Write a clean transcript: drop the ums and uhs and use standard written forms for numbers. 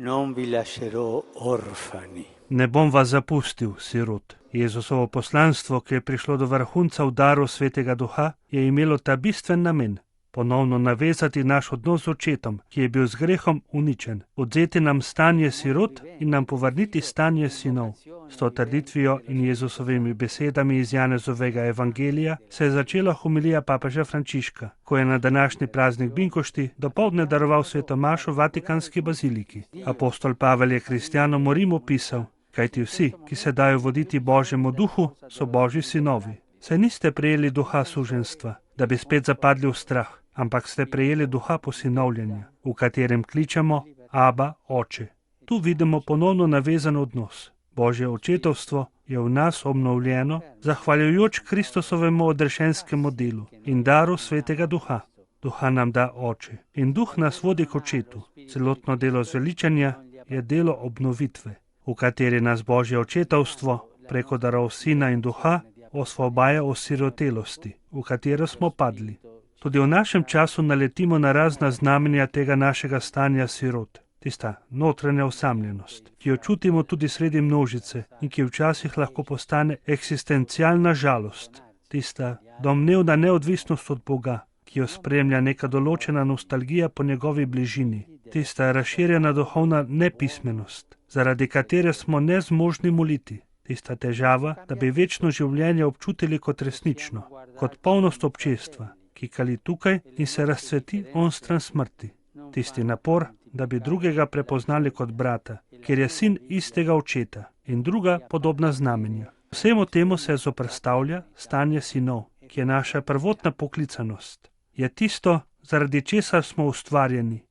Non vi lascerò orfani. Ne bom vas zapustil, sirot. Jezusovo poslanstvo, ki je prišlo do vrhunca v daru Svetega Duha, je imelo ta bistven namen: ponovno navezati naš odnos z očetom, ki je bil z grehom uničen, odzeti nam stanje sirot in nam povrniti stanje sinov. S to trditvijo in Jezusovimi besedami iz Janezovega evangelija se je začela homilija papeža Frančiška, ko je na današnji praznik Binkošti dopoldne daroval sveto mašo v Vatikanski baziliki. Apostol Pavel je kristjanom v Rimu pisal: kajti vsi, ki se dajo voditi Božjemu duhu, so Božji sinovi. Saj niste prejeli duha suženjstva, da bi spet zapadli v strah, ampak ste prejeli duha posinovljenja, v katerem kličemo Aba, Oče. Tu vidimo ponovno navezan odnos. Božje očetovstvo je v nas obnovljeno, zahvaljujoč Kristusovemu odrešenskemu delu in daru Svetega Duha. Duha nam da Oče in Duh nas vodi k Očetu. Celotno delo zveličanja je delo obnovitve, v kateri nas Božje očetovstvo preko darov Sina in Duha osvobaja osirotelosti, v katero smo padli. Tudi v našem času naletimo na razna znamenja tega našega stanja sirot. Tista notranja osamljenost, ki jo čutimo tudi sredi množice in ki včasih lahko postane eksistencialna žalost. Tista domnevna neodvisnost od Boga, ki jo spremlja neka določena nostalgija po njegovi bližini. Tista razširjena duhovna nepismenost, zaradi katere smo nezmožni moliti. Tista težava, da bi večno življenje občutili kot resnično, kot polnost občestva, ki kali tukaj in se razcveti onstran smrti. Tisti napor, da bi drugega prepoznali kot brata, ker je sin istega očeta, in druga podobna znamenja. Vsemu temu se zoperstavlja stanje sinov, ki je naša prvotna poklicanost. Je tisto, zaradi česar smo ustvarjeni,